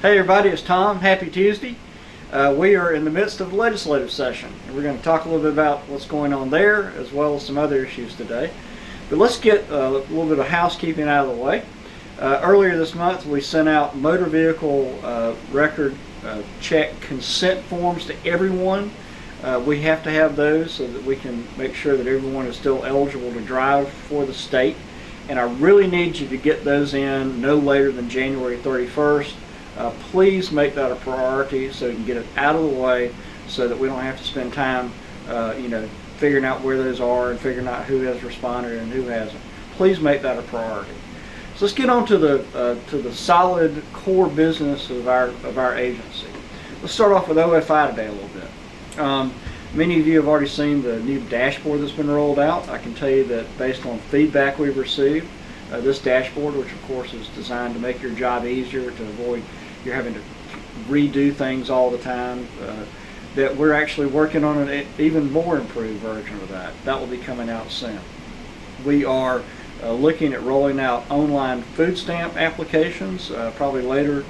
Hey everybody, it's Tom. Happy Tuesday. We are in the midst of the legislative session. We're going to talk a little bit about what's going on there as well as some other issues today. But let's get a little bit of housekeeping out of the way. Earlier this month we sent out motor vehicle record check consent forms to everyone. We have to have those so that we can make sure that everyone is still eligible to drive for the state. And I really need you to get those in no later than January 31st. Please make that a priority so you can get it out of the way so that we don't have to spend time figuring out where those are and figuring out who has responded and who hasn't. Please make that a priority. So let's get on to the solid core business of our agency. Let's start off with OFI today a little bit. Many of you have already seen the new dashboard that's been rolled out. I can tell you that based on feedback we've received, this dashboard, which of course is designed to make your job easier, to avoid you having to redo things all the time, that we're actually working on an even more improved version of that. That will be coming out soon. We are looking at rolling out online food stamp applications probably later,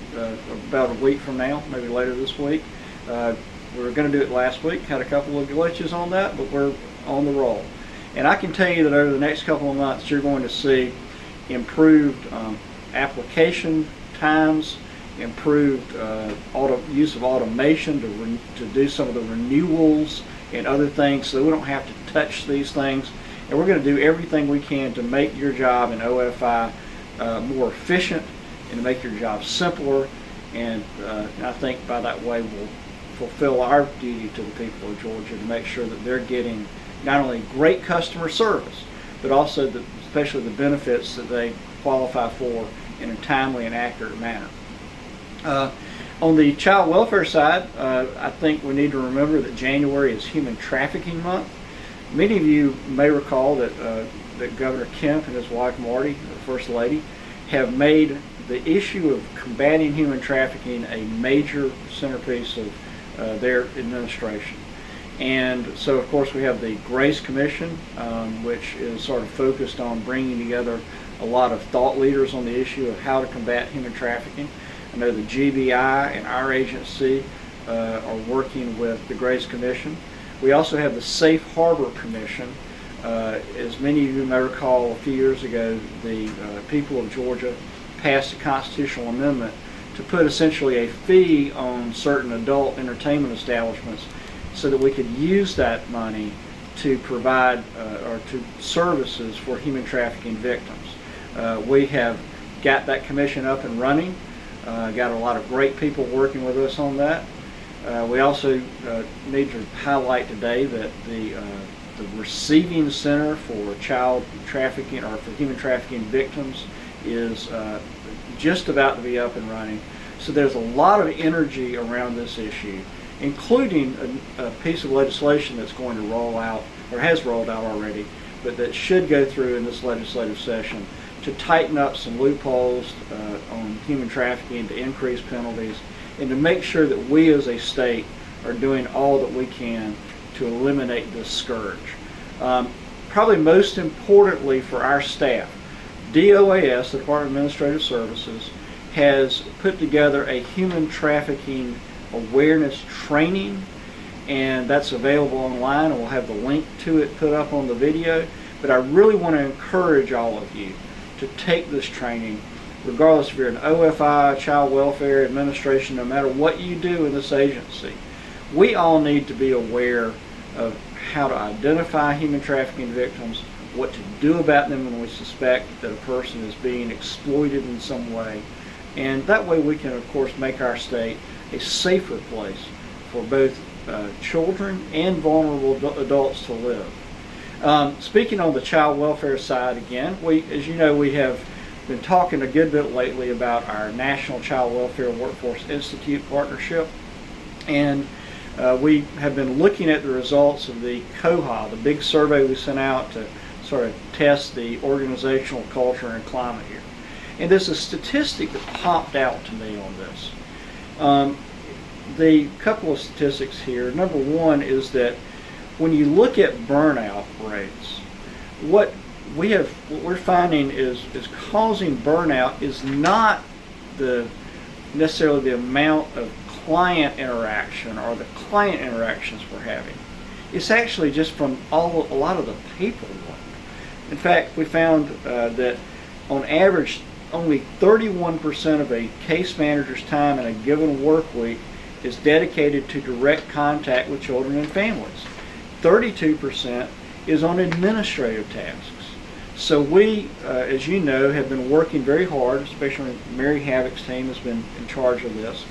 about a week from now, maybe later this week. We were going to do it last week, had a couple of glitches on that, but we're on the roll. And I can tell you that over the next couple of months you're going to see improved application times, improved use of automation to do some of the renewals and other things so that we don't have to touch these things. And we're going to do everything we can to make your job in OFI more efficient and to make your job simpler. And I think by that way we'll fulfill our duty to the people of Georgia to make sure that they're getting not only great customer service, but also especially the benefits that they qualify for in a timely and accurate manner. On the child welfare side, I think we need to remember that January is Human Trafficking Month. Many of you may recall that Governor Kemp and his wife Marty, the First Lady, have made the issue of combating human trafficking a major centerpiece of their administration. And so of course we have the Grace Commission, which is sort of focused on bringing together a lot of thought leaders on the issue of how to combat human trafficking. I know the GBI and our agency are working with the Grace Commission. We also have the Safe Harbor Commission. As many of you may recall, a few years ago the people of Georgia passed a constitutional amendment to put essentially a fee on certain adult entertainment establishments so that we could use that money to provide or to services for human trafficking victims. We have got that commission up and running, got a lot of great people working with us on that. We also need to highlight today that the receiving center for child trafficking or for human trafficking victims is just about to be up and running. So there's a lot of energy around this issue, including a piece of legislation that's going to roll out, or has rolled out already, but that should go through in this legislative session to tighten up some loopholes on human trafficking, to increase penalties, and to make sure that we as a state are doing all that we can to eliminate this scourge. Probably most importantly for our staff, DOAS, the Department of Administrative Services, has put together a human trafficking awareness training, and that's available online, and we'll have the link to it put up on the video. But I really want to encourage all of you to take this training, regardless if you're an OFI, child welfare administration, no matter what you do in this agency. We all need to be aware of how to identify human trafficking victims, what to do about them when we suspect that a person is being exploited in some way. And that way we can, of course, make our state a safer place for both children and vulnerable adults to live. Speaking on the child welfare side again, as you know, we have been talking a good bit lately about our National Child Welfare Workforce Institute partnership. And we have been looking at the results of the COHA, the big survey we sent out to sort of test the organizational culture and climate here. And there's a statistic that popped out to me on this. The couple of statistics here. Number one is that when you look at burnout rates, what we're finding is causing burnout is not the necessarily the amount of client interaction or the client interactions we're having. It's actually just from a lot of the paperwork. In fact, we found that on average, only 31% of a case manager's time in a given work week is dedicated to direct contact with children and families. 32% is on administrative tasks. So we, as you know, have been working very hard, especially Mary Havock's team has been in charge of this,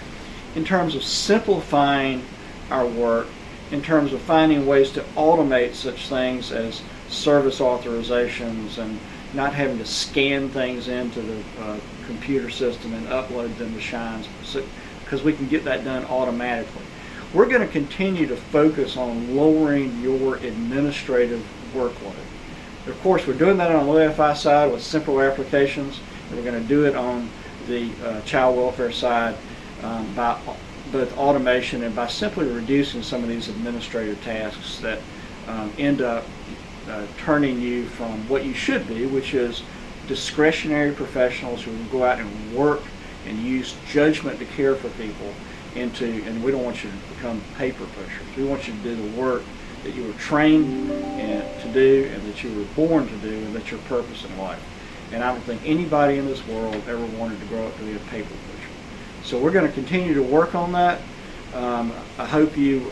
in terms of simplifying our work, in terms of finding ways to automate such things as service authorizations and not having to scan things into the computer system and upload them to Shines, because we can get that done automatically. We're going to continue to focus on lowering your administrative workload. Of course, we're doing that on the OFI side with simple applications, and we're going to do it on the child welfare side by both automation and by simply reducing some of these administrative tasks that end up turning you from what you should be, which is discretionary professionals who will go out and work and use judgment to care for people, and we don't want you to become paper pushers. We want you to do the work that you were trained to do and that you were born to do, and that's your purpose in life. And I don't think anybody in this world ever wanted to grow up to be a paper pusher. So we're going to continue to work on that. I hope you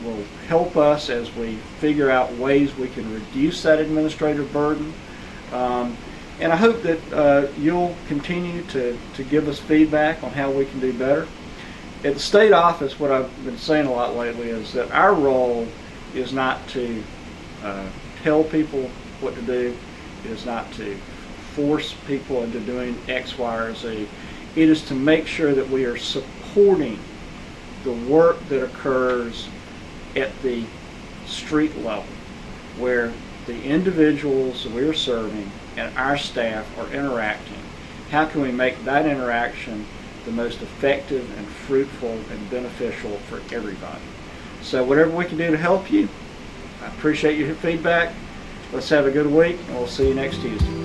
will help us as we figure out ways we can reduce that administrative burden. And I hope that you'll continue to give us feedback on how we can do better. At the state office, what I've been saying a lot lately is that our role is not to tell people what to do. It is not to force people into doing X, Y, or Z. It is to make sure that we are supporting the work that occurs at the street level, where the individuals that we are serving and our staff are interacting. How can we make that interaction the most effective and fruitful and beneficial for everybody? So whatever we can do to help you, I appreciate your feedback. Let's have a good week, and we'll see you next Tuesday.